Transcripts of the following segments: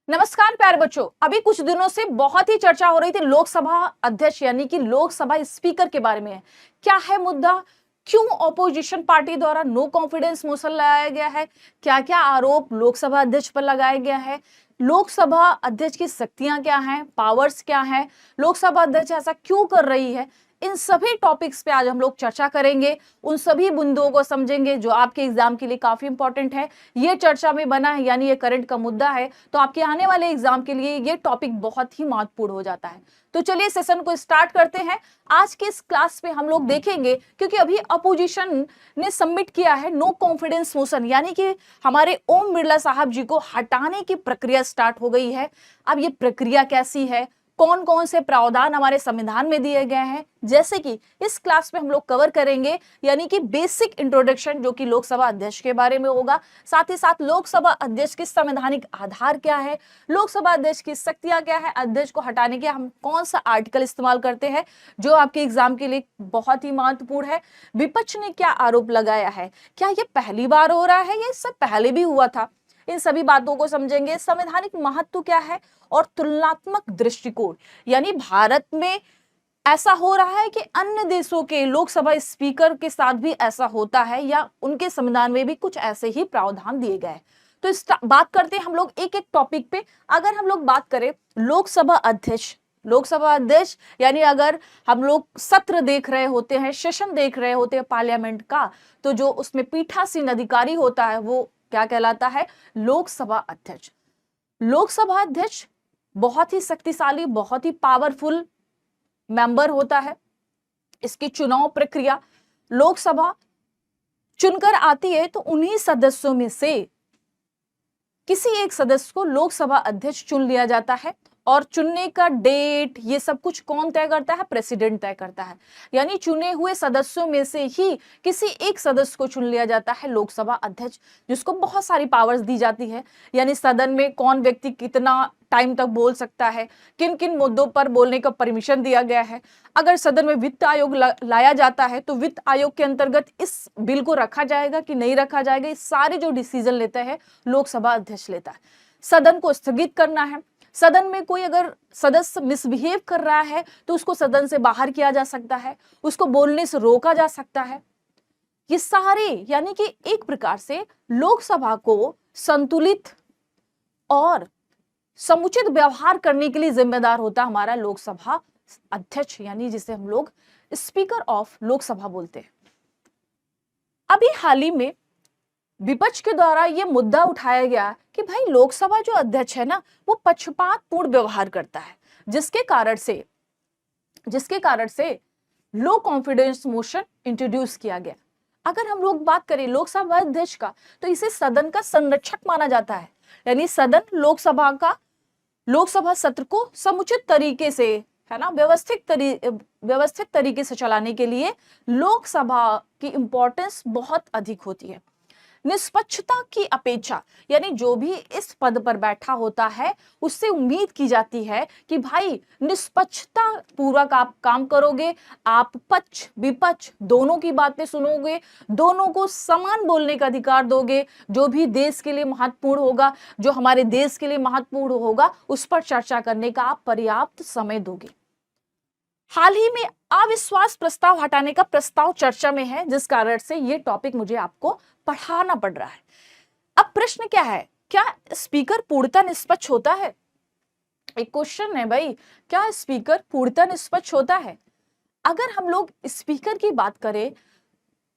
नमस्कार प्यारे बच्चों। अभी कुछ दिनों से बहुत ही चर्चा हो रही थी लोकसभा अध्यक्ष यानी कि लोकसभा स्पीकर के बारे में। क्या है मुद्दा? क्यों ऑपोजिशन पार्टी द्वारा नो कॉन्फिडेंस मोशन लगाया गया है? क्या क्या आरोप लोकसभा अध्यक्ष पर लगाया गया है? लोकसभा अध्यक्ष की शक्तियां क्या हैं, पावर्स क्या हैं, लोकसभा अध्यक्ष ऐसा क्यों कर रही है? इन सभी टॉपिक्स पे आज हम लोग चर्चा करेंगे। उन सभी बिंदुओं को समझेंगे जो आपके एग्जाम के लिए काफी इंपॉर्टेंट है। ये चर्चा में बना है यानी ये करंट का मुद्दा है, तो आपके आने वाले एग्जाम के लिए ये टॉपिक बहुत ही महत्वपूर्ण हो जाता है। तो चलिए सेशन को स्टार्ट करते हैं। आज के इस क्लास में हम लोग देखेंगे, क्योंकि अभी अपोजिशन ने सबमिट किया है नो कॉन्फिडेंस मोशन, यानी कि हमारे ओम बिरला साहब जी को हटाने की प्रक्रिया स्टार्ट हो गई है। अब ये प्रक्रिया कैसी है, कौन कौन से प्रावधान हमारे संविधान में दिए गए हैं, जैसे कि इस क्लास में हम लोग कवर करेंगे, यानी कि बेसिक इंट्रोडक्शन जो कि लोकसभा अध्यक्ष के बारे में होगा। साथ ही साथ लोकसभा अध्यक्ष के संवैधानिक आधार क्या है, लोकसभा अध्यक्ष की शक्तियां क्या है, अध्यक्ष को हटाने के हम कौन सा आर्टिकल इस्तेमाल करते हैं जो आपके एग्जाम के लिए बहुत ही महत्वपूर्ण है। विपक्ष ने क्या आरोप लगाया है, क्या ये पहली बार हो रहा है या इससे पहले भी हुआ था, इन सभी बातों को समझेंगे। संवैधानिक महत्व क्या है और तुलनात्मक दृष्टिकोण, यानी भारत में ऐसा हो रहा है कि अन्य देशों के लोकसभा स्पीकर के साथ भी ऐसा होता है या उनके संविधान में भी कुछ ऐसे ही प्रावधान दिए गए। तो इस बात करते हैं हम लोग एक एक टॉपिक पे। अगर हम लोग बात करें लोकसभा अध्यक्ष, लोकसभा अध्यक्ष यानी अगर हम लोग सत्र देख रहे होते हैं, सेशन देख रहे होते हैं पार्लियामेंट का, तो जो उसमें पीठासीन अधिकारी होता है वो क्या कहलाता है? लोकसभा अध्यक्ष। लोकसभा अध्यक्ष बहुत ही शक्तिशाली, बहुत ही पावरफुल मेंबर होता है। इसकी चुनाव प्रक्रिया, लोकसभा चुनकर आती है तो उन्हीं सदस्यों में से किसी एक सदस्य को लोकसभा अध्यक्ष चुन लिया जाता है, और चुनने का डेट ये सब कुछ कौन तय करता है? प्रेसिडेंट तय करता है। यानी चुने हुए सदस्यों में से ही किसी एक सदस्य को चुन लिया जाता है लोकसभा अध्यक्ष, जिसको बहुत सारी पावर्स दी जाती है। यानी सदन में कौन व्यक्ति कितना टाइम तक बोल सकता है, किन किन मुद्दों पर बोलने का परमिशन दिया गया है। अगर सदन में वित्त आयोग लाया जाता है तो वित्त आयोग के अंतर्गत इस बिल को रखा जाएगा कि नहीं रखा जाएगा, इस सारे जो डिसीजन लेते हैं लोकसभा अध्यक्ष लेता है। सदन को स्थगित करना है, सदन में कोई अगर सदस्य मिसबिहेव कर रहा है तो उसको सदन से बाहर किया जा सकता है, उसको बोलने से रोका जा सकता है। ये सारे यानी कि एक प्रकार से लोकसभा को संतुलित और समुचित व्यवहार करने के लिए जिम्मेदार होता हमारा लोकसभा अध्यक्ष, यानी जिसे हम लोग स्पीकर ऑफ लोकसभा बोलते हैं। अभी हाल ही में विपक्ष के द्वारा यह मुद्दा उठाया गया कि भाई लोकसभा जो अध्यक्ष है ना, वो पक्षपातपूर्ण व्यवहार करता है, जिसके कारण से लो कॉन्फिडेंस मोशन इंट्रोड्यूस किया गया। अगर हम लोग बात करें लोकसभा अध्यक्ष का, तो इसे सदन का संरक्षक माना जाता है। यानी सदन लोकसभा सत्र को समुचित तरीके से, है ना, व्यवस्थित तरीके से चलाने के लिए लोकसभा की इंपॉर्टेंस बहुत अधिक होती है। निष्पक्षता की अपेक्षा, यानी जो भी इस पद पर बैठा होता है उससे उम्मीद की जाती है कि भाई निष्पक्षता पूर्वक आप काम करोगे, आप पक्ष विपक्ष दोनों की बातें सुनोगे, दोनों को समान बोलने का अधिकार दोगे, जो भी देश के लिए महत्वपूर्ण होगा, जो हमारे देश के लिए महत्वपूर्ण होगा, उस पर चर्चा करने का आप पर्याप्त समय दोगे। हाल ही में अविश्वास प्रस्ताव हटाने का प्रस्ताव चर्चा में है, जिस कारण से ये टॉपिक मुझे आपको पढ़ाना पड़ रहा है। अब प्रश्न क्या है, क्या स्पीकर पूर्णतः निष्पक्ष होता है? एक क्वेश्चन है भाई, क्या स्पीकर पूर्णतः निष्पक्ष होता है? अगर हम लोग स्पीकर की बात करें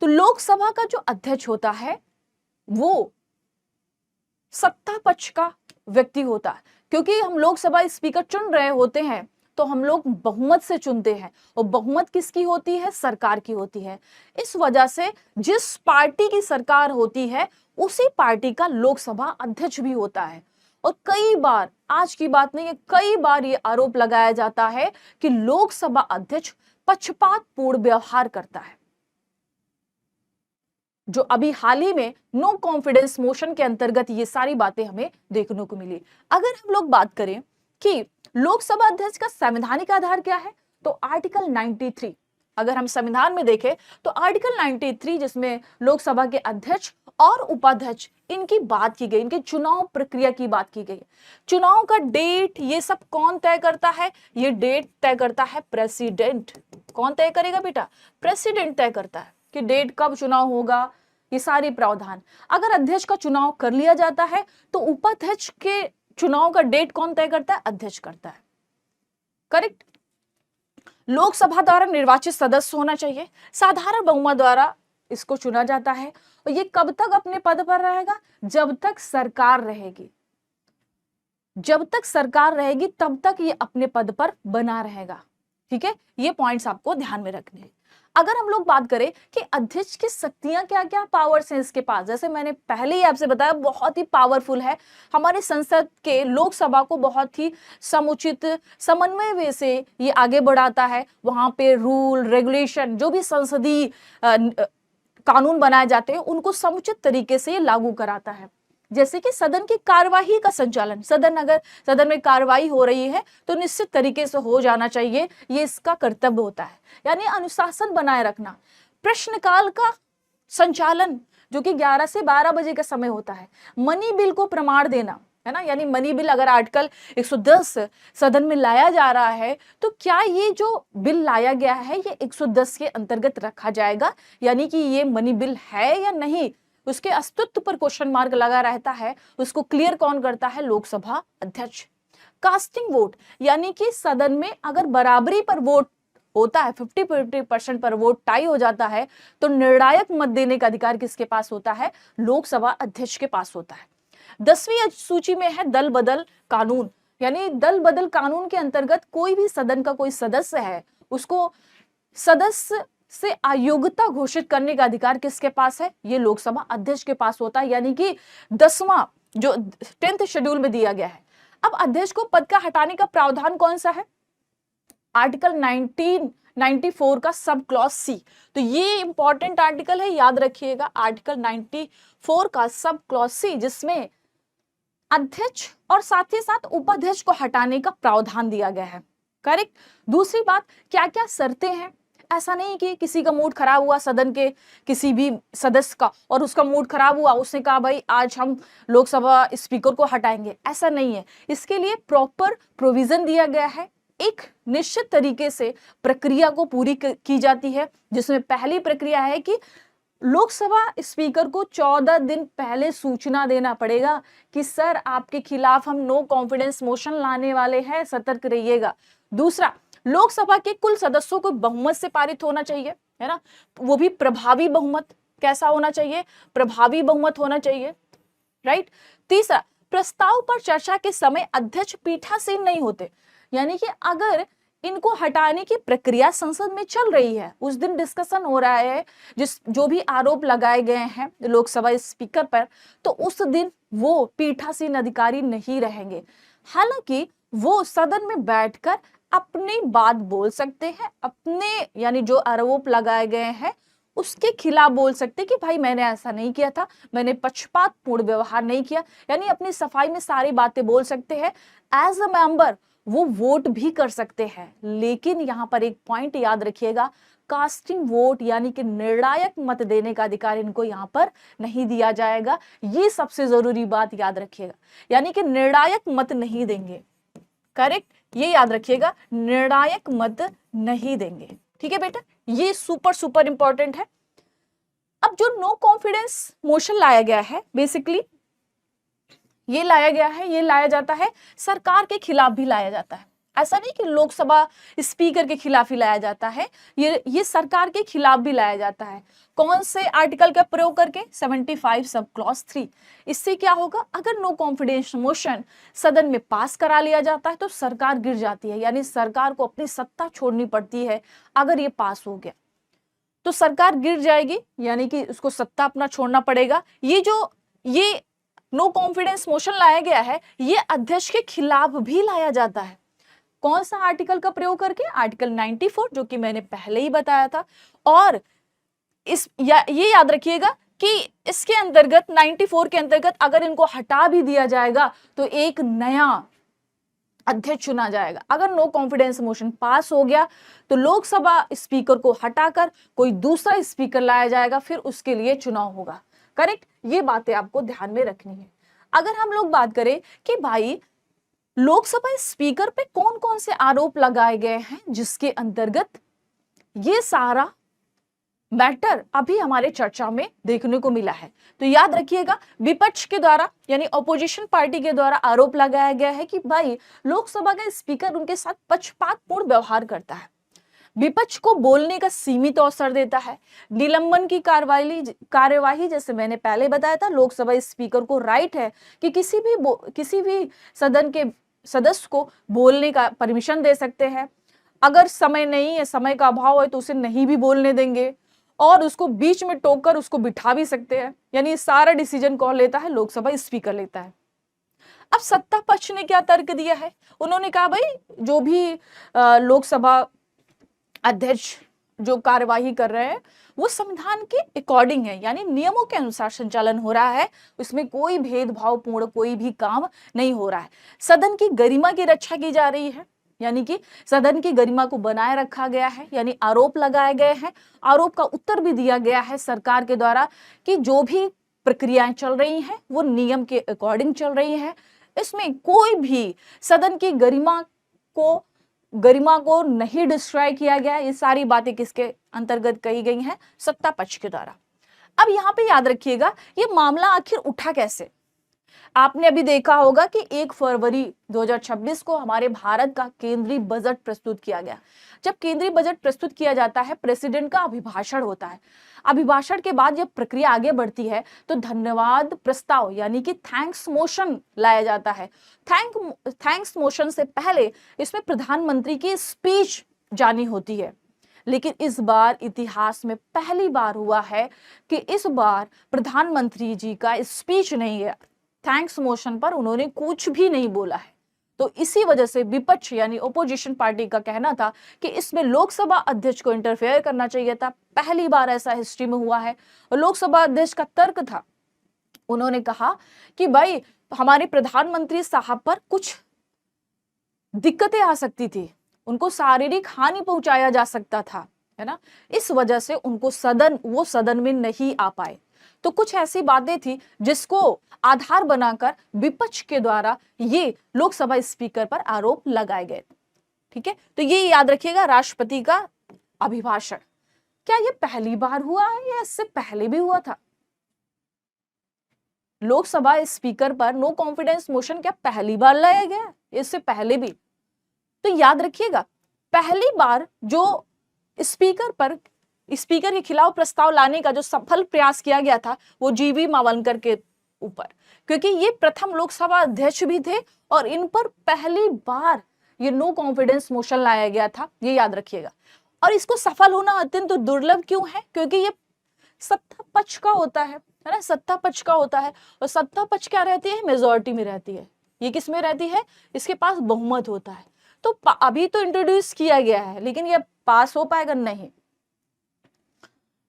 तो लोकसभा का जो अध्यक्ष होता है वो सत्ता पक्ष का व्यक्ति होता है, क्योंकि हम लोकसभा स्पीकर चुन रहे होते हैं तो हम लोग बहुमत से चुनते हैं, और बहुमत किसकी होती है? सरकार की होती है। इस वजह से जिस पार्टी की सरकार होती है उसी पार्टी का लोकसभा अध्यक्ष भी होता है। और कई बार, आज की बात नहीं है, कई बार ये आरोप लगाया जाता है कि लोकसभा अध्यक्ष पक्षपातपूर्ण व्यवहार करता है, जो अभी हाल ही में नो कॉन्फिडेंस मोशन के अंतर्गत ये सारी बातें हमें देखने को मिली। अगर हम लोग बात करें कि लोकसभा अध्यक्ष का संवैधानिक आधार क्या है, तो आर्टिकल 93 अगर हम संविधान में देखें तो आर्टिकल 93 जिसमें लोकसभा के अध्यक्ष और उपाध्यक्ष इनकी बात की गई, इनके चुनाव प्रक्रिया की बात की गई। चुनाव का डेट ये सब कौन तय करता है? ये डेट तय करता है प्रेसिडेंट। कौन तय करेगा बेटा? प्रेसिडेंट तय करता है कि डेट कब चुनाव होगा, ये सारे प्रावधान। अगर अध्यक्ष का चुनाव कर लिया जाता है तो उपाध्यक्ष के चुनाव का डेट कौन तय करता है? अध्यक्ष करता है। करेक्ट। लोकसभा द्वारा निर्वाचित सदस्य होना चाहिए, साधारण बहुमत द्वारा इसको चुना जाता है। और ये कब तक अपने पद पर रहेगा? जब तक सरकार रहेगी। जब तक सरकार रहेगी तब तक ये अपने पद पर बना रहेगा। ठीक है, ये पॉइंट्स आपको ध्यान में रखने हैं। अगर हम लोग बात करें कि अध्यक्ष की शक्तियां क्या क्या पावर्स हैं इसके पास, जैसे मैंने पहले ही आपसे बताया बहुत ही पावरफुल है। हमारे संसद के लोकसभा को बहुत ही समुचित समन्वय वे से ये आगे बढ़ाता है। वहां पे रूल रेगुलेशन जो भी संसदीय कानून बनाए जाते हैं उनको समुचित तरीके से ये लागू कराता है। जैसे कि सदन की कार्यवाही का संचालन, अगर सदन में कार्यवाही हो रही है तो निश्चित तरीके से हो जाना चाहिए, ये इसका कर्तव्य होता है, यानी अनुशासन बनाए रखना। प्रश्नकाल का संचालन जो कि 11 से 12 बजे का समय होता है। मनी बिल को प्रमाण देना, है ना, यानी मनी बिल अगर आर्टिकल 110 सदन में लाया जा रहा है तो क्या ये जो बिल लाया गया है ये 110 के अंतर्गत रखा जाएगा, यानी कि ये मनी बिल है या नहीं, उसके अस्तित्व पर क्वेश्चन मार्क लगा रहता है। उसको क्लियर कौन करता है? लोकसभा अध्यक्ष। कास्टिंग वोट, यानी कि सदन में अगर बराबरी पर वोट होता है, 50-50% पर वोट टाई हो जाता है तो निर्णायक मत देने का अधिकार किसके पास होता है? लोकसभा अध्यक्ष के पास होता है। 10वीं सूची में है दल बदल कानून, यानी दल बदल कानून के अंतर्गत कोई भी सदन का कोई सदस्य है उसको सदस्य से अयोग्यता घोषित करने का अधिकार किसके पास है? ये लोकसभा अध्यक्ष के पास होता है, यानी कि 10वां जो 10th शेड्यूल में दिया गया है। अब अध्यक्ष को पद का हटाने का प्रावधान कौन सा है? आर्टिकल 1994 का सब क्लॉज सी। तो ये इंपॉर्टेंट आर्टिकल है, याद रखिएगा, आर्टिकल 94 का सब क्लॉज सी, जिसमें अध्यक्ष और साथ ही साथ उपाध्यक्ष को हटाने का प्रावधान दिया गया है। करेक्ट। दूसरी बात, क्या क्या शर्तें हैं? ऐसा नहीं कि किसी का मूड खराब हुआ सदन के किसी भी सदस्य का और उसका मूड खराब हुआ, उसने कहा भाई आज हम लोकसभा स्पीकर को हटाएंगे, ऐसा नहीं है। इसके लिए प्रॉपर प्रोविजन दिया गया है। एक निश्चित तरीके से प्रक्रिया को पूरी की जाती है, जिसमें पहली प्रक्रिया है कि लोकसभा स्पीकर को 14 दिन पहले सूचना देना पड़ेगा कि सर आपके खिलाफ हम नो कॉन्फिडेंस मोशन लाने वाले हैं, सतर्क रहिएगा। दूसरा, लोकसभा के कुल सदस्यों को बहुमत से पारित होना चाहिए, है ना, वो भी प्रभावी बहुमत। कैसा होना चाहिए? प्रभावी बहुमत होना चाहिए, राइट। तीसरा, प्रस्ताव पर चर्चा के समय अध्यक्ष पीठासीन नहीं होते, यानी कि अगर इनको हटाने की प्रक्रिया संसद में चल रही है, उस दिन डिस्कशन हो रहा है, जो भी आरोप लगाए गए हैं लोकसभा स्पीकर पर, तो उस दिन वो पीठासीन अधिकारी नहीं रहेंगे। हालांकि वो सदन में बैठकर अपनी बात बोल सकते हैं, अपने यानी जो आरोप लगाए गए हैं उसके खिलाफ बोल सकते हैं कि भाई मैंने ऐसा नहीं किया था, मैंने पक्षपातपूर्ण व्यवहार नहीं किया, यानी अपनी सफाई में सारी बातें बोल सकते हैं। एज अ मेंबर वो वोट भी कर सकते हैं। लेकिन यहाँ पर एक पॉइंट याद रखिएगा, कास्टिंग वोट यानी कि निर्णायक मत देने का अधिकार इनको यहाँ पर नहीं दिया जाएगा। ये सबसे जरूरी बात याद रखिएगा, यानी कि निर्णायक मत नहीं देंगे। करेक्ट, ये याद रखिएगा, निर्णायक मत नहीं देंगे। ठीक है बेटा, ये सुपर इंपॉर्टेंट है। अब जो नो कॉन्फिडेंस मोशन लाया गया है, बेसिकली ये लाया जाता है सरकार के खिलाफ भी लाया जाता है। ऐसा नहीं कि लोकसभा स्पीकर के खिलाफ ही लाया जाता है, ये सरकार के खिलाफ भी लाया जाता है। कौन से आर्टिकल का प्रयोग करके? 75 सब क्लॉज 3। इससे क्या होगा? अगर नो कॉन्फिडेंस मोशन सदन में पास करा लिया जाता है तो सरकार गिर जाती है, यानी सरकार को अपनी सत्ता छोड़नी पड़ती है। अगर ये पास हो गया तो सरकार गिर जाएगी, यानी कि उसको सत्ता अपना छोड़ना पड़ेगा। ये नो कॉन्फिडेंस मोशन लाया गया है, ये अध्यक्ष के खिलाफ भी लाया जाता है। कौन सा आर्टिकल का प्रयोग करके? आर्टिकल 94, जो कि मैंने पहले ही बताया था। और ये याद रखिएगा कि इसके अंतर्गत 94 के अंतर्गत अगर इनको हटा भी दिया जाएगा तो एक नया अध्यक्ष चुना जाएगा। अगर नो कॉन्फिडेंस मोशन पास हो गया तो लोकसभा स्पीकर को हटाकर कोई दूसरा स्पीकर लाया जाएगा, फिर उसके लिए चुनाव होगा। करेक्ट, ये बातें आपको ध्यान में रखनी है। अगर हम लोग बात करें कि भाई लोकसभा स्पीकर पे कौन कौन से आरोप लगाए गए हैं, जिसके अंतर्गत ये सारा मैटर अभी हमारे चर्चा में देखने को मिला है, तो याद रखिएगा विपक्ष के द्वारा यानी ऑपोजिशन पार्टी के द्वारा आरोप लगाया गया है कि भाई लोकसभा का स्पीकर उनके साथ पक्षपातपूर्ण व्यवहार करता है, विपक्ष को बोलने का सीमित अवसर देता है, निलंबन की कार्यवाही जैसे मैंने पहले बताया था, लोकसभा स्पीकर को राइट है कि किसी भी सदन के सदस्य को बोलने का परमिशन दे सकते हैं। अगर समय नहीं है, समय का अभाव है, तो उसे नहीं भी बोलने देंगे और उसको बीच में टोककर उसको बिठा भी सकते हैं। यानी सारा डिसीजन कौन लेता है? लोकसभा स्पीकर लेता है। अब सत्ता पक्ष ने क्या तर्क दिया है? उन्होंने कहा भाई जो भी लोकसभा अध्यक्ष जो कार्यवाही कर रहे हैं वो संविधान के अकॉर्डिंग है, यानी नियमों के अनुसार संचालन हो रहा है, उसमें कोई भेदभाव पूर्ण कोई भी काम नहीं हो रहा है। सदन की गरिमा की रक्षा की जा रही है, यानी कि सदन की गरिमा को बनाए रखा गया है, यानी आरोप लगाए गए हैं, आरोप का उत्तर भी दिया गया है सरकार के द्वारा कि जो भी प्रक्रियाएं चल रही हैं वो नियम के अकॉर्डिंग चल रही है, इसमें कोई भी सदन की गरिमा को नहीं डिस्ट्रॉय किया गया। ये सारी बातें किसके अंतर्गत कही गई हैं? सत्ता पक्ष के द्वारा। अब यहाँ पे याद रखिएगा ये मामला आखिर उठा कैसे। आपने अभी देखा होगा कि 1 फरवरी 2026 को हमारे भारत का केंद्रीय बजट प्रस्तुत किया गया। जब केंद्रीय बजट प्रस्तुत किया जाता है, प्रेसिडेंट का अभिभाषण होता है। अभिभाषण के बाद जब प्रक्रिया आगे बढ़ती है तो धन्यवाद प्रस्ताव यानी कि थैंक्स मोशन लाया जाता है। थैंक्स मोशन से पहले इसमें प्रधानमंत्री की स्पीच जानी होती है, लेकिन इस बार इतिहास में पहली बार हुआ है कि इस बार प्रधानमंत्री जी का स्पीच नहीं है, थैंक्स मोशन पर उन्होंने कुछ भी नहीं बोला है। तो इसी वजह से विपक्ष यानी ओपोजिशन पार्टी का कहना था कि इसमें लोकसभा अध्यक्ष को इंटरफेयर करना चाहिए था। पहली बार ऐसा हिस्ट्री में हुआ है। और लोकसभा अध्यक्ष का तर्क था, उन्होंने कहा कि भाई हमारे प्रधानमंत्री साहब पर कुछ दिक्कतें आ सकती थी, उनको शारीरिक हानि पहुंचाया जा सकता था, है ना, इस वजह से उनको वो सदन में नहीं आ पाए। तो कुछ ऐसी बातें थी जिसको आधार बनाकर विपक्ष के द्वारा ये लोकसभा स्पीकर पर आरोप लगाए गए। ठीक है, तो ये याद रखिएगा राष्ट्रपति का अभिभाषण। क्या ये पहली बार हुआ है या इससे पहले भी हुआ था? लोकसभा स्पीकर पर नो कॉन्फिडेंस मोशन क्या पहली बार लाया गया? इससे पहले भी? तो याद रखिएगा पहली बार जो स्पीकर के खिलाफ प्रस्ताव लाने का जो सफल प्रयास किया गया था वो जीवी मावलकर के ऊपर, क्योंकि ये प्रथम लोकसभा अध्यक्ष भी थे और इन पर पहली बार ये नो कॉन्फिडेंस मोशन लाया गया था, ये याद रखिएगा। और इसको सफल होना अत्यंत दुर्लभ क्यों है? क्योंकि ये सत्ता पक्ष का होता है ना, सत्ता पक्ष का होता है। और सत्ता पक्ष क्या रहती है? मेजोरिटी में रहती है। ये किस में रहती है? इसके पास बहुमत होता है। तो अभी तो इंट्रोड्यूस किया गया है, लेकिन ये पास हो पाएगा?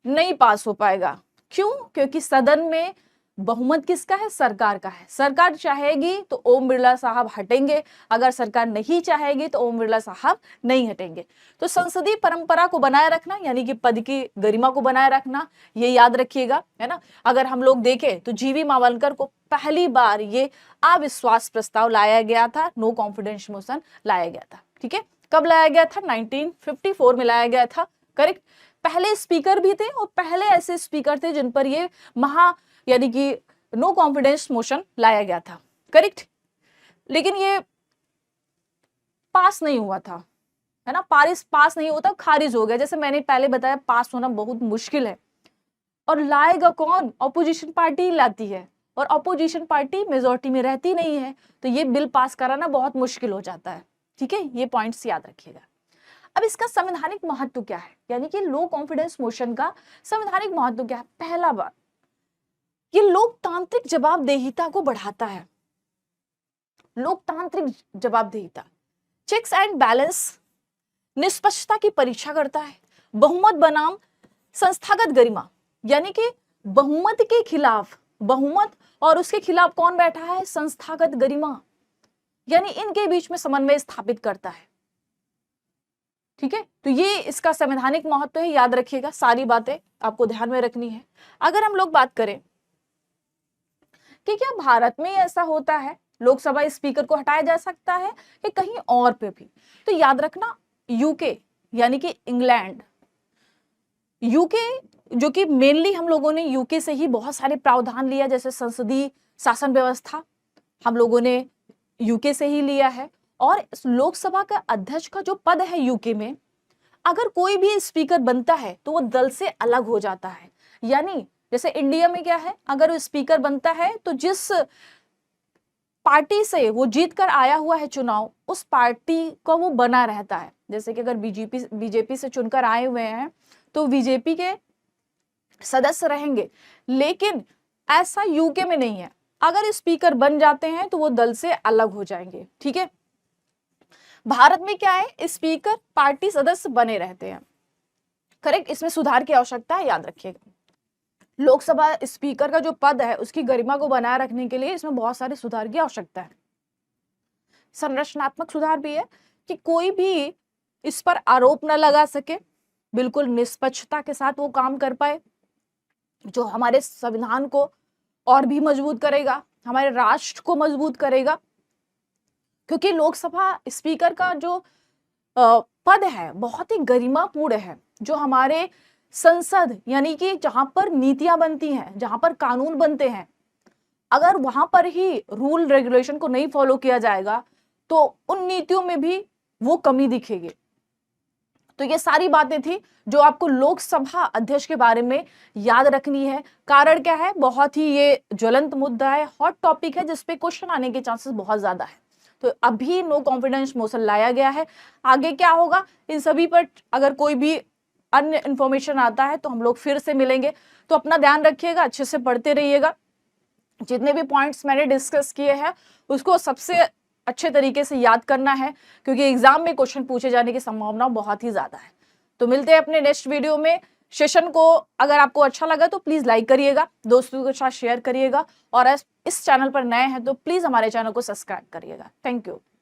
नहीं पास हो पाएगा। क्यों? क्योंकि सदन में बहुमत किसका है? सरकार का है। सरकार चाहेगी तो ओम बिरला साहब हटेंगे, अगर सरकार नहीं चाहेगी तो ओम बिरला साहब नहीं हटेंगे। तो संसदीय परंपरा को बनाए रखना यानी कि पद की गरिमा को बनाए रखना, ये याद रखिएगा, है ना। अगर हम लोग देखें तो जीवी मावलकर को पहली बार ये अविश्वास प्रस्ताव लाया गया था, नो कॉन्फिडेंस मोशन लाया गया था। ठीक है, कब लाया गया था? 1954 में लाया गया था। करेक्ट। पहले स्पीकर भी थे और पहले ऐसे स्पीकर थे जिन पर ये यानी कि नो कॉन्फिडेंस मोशन लाया गया था। करेक्ट। लेकिन ये पास नहीं हुआ था, है ना, पास नहीं होता, खारिज हो गया। जैसे मैंने पहले बताया पास होना बहुत मुश्किल है। और लाएगा कौन? ऑपोजिशन पार्टी लाती है, और ऑपोजिशन पार्टी मेजोरिटी में रहती नहीं है, तो ये बिल पास कराना बहुत मुश्किल हो जाता है। ठीक है, ये पॉइंट्स याद रखिएगा। अब इसका संवैधानिक महत्व क्या है, यानी कि लो कॉन्फिडेंस मोशन का संवैधानिक महत्व क्या है? पहला बात, ये लोकतांत्रिक जवाबदेहिता को बढ़ाता है। लोकतांत्रिक जवाबदेहिता, चेक्स एंड बैलेंस, निष्पक्षता की परीक्षा करता है। बहुमत बनाम संस्थागत गरिमा, यानी कि बहुमत के खिलाफ बहुमत और उसके खिलाफ कौन बैठा है? संस्थागत गरिमा। यानी इनके बीच में समन्वय स्थापित करता है। ठीक है, तो ये इसका संवैधानिक महत्व है, याद रखिएगा, सारी बातें आपको ध्यान में रखनी है। अगर हम लोग बात करें कि क्या भारत में ऐसा होता है, लोकसभा स्पीकर को हटाया जा सकता है कि कहीं और पे भी, तो याद रखना यूके यानी कि इंग्लैंड, यूके जो कि मेनली हम लोगों ने यूके से ही बहुत सारे प्रावधान लिया, जैसे संसदीय शासन व्यवस्था हम लोगों ने यूके से ही लिया है। और लोकसभा का अध्यक्ष का जो पद है यूके में, अगर कोई भी स्पीकर बनता है तो वो दल से अलग हो जाता है। यानी जैसे इंडिया में क्या है, अगर स्पीकर बनता है तो जिस पार्टी से वो जीत कर आया हुआ है चुनाव, उस पार्टी को वो बना रहता है। जैसे कि अगर बीजेपी से चुनकर आए हुए हैं तो बीजेपी के सदस्य रहेंगे, लेकिन ऐसा यूके में नहीं है। अगर स्पीकर बन जाते हैं तो वो दल से अलग हो जाएंगे। ठीक है, भारत में क्या है, स्पीकर पार्टी सदस्य बने रहते हैं। करेक्ट, इसमें सुधार की आवश्यकता है, याद रखिएगा। लोकसभा स्पीकर का जो पद है उसकी गरिमा को बनाए रखने के लिए इसमें बहुत सारे सुधार की आवश्यकता है। संरचनात्मक सुधार भी है कि कोई भी इस पर आरोप न लगा सके, बिल्कुल निष्पक्षता के साथ वो काम कर पाए, जो हमारे संविधान को और भी मजबूत करेगा, हमारे राष्ट्र को मजबूत करेगा। क्योंकि लोकसभा स्पीकर का जो पद है बहुत ही गरिमापूर्ण है, जो हमारे संसद यानी कि जहां पर नीतियां बनती हैं, जहां पर कानून बनते हैं, अगर वहां पर ही रूल रेगुलेशन को नहीं फॉलो किया जाएगा तो उन नीतियों में भी वो कमी दिखेगी। तो ये सारी बातें थी जो आपको लोकसभा अध्यक्ष के बारे में याद रखनी है। कारण क्या है, बहुत ही ये ज्वलंत मुद्दा है, हॉट टॉपिक है, जिसपे क्वेश्चन आने के चांसेस बहुत ज्यादा है। तो अभी नो कॉन्फिडेंस मोशन लाया गया है, आगे क्या होगा इन सभी पर अगर कोई भी अन्य इंफॉर्मेशन आता है तो हम लोग फिर से मिलेंगे। तो अपना ध्यान रखिएगा, अच्छे से पढ़ते रहिएगा, जितने भी पॉइंट्स मैंने डिस्कस किए हैं उसको सबसे अच्छे तरीके से याद करना है, क्योंकि एग्जाम में क्वेश्चन पूछे जाने की संभावना बहुत ही ज्यादा है। तो मिलते हैं अपने नेक्स्ट वीडियो में। सेशन को अगर आपको अच्छा लगा तो प्लीज लाइक करिएगा, दोस्तों के साथ शेयर करिएगा, और इस चैनल पर नए हैं तो प्लीज हमारे चैनल को सब्सक्राइब करिएगा। Thank you.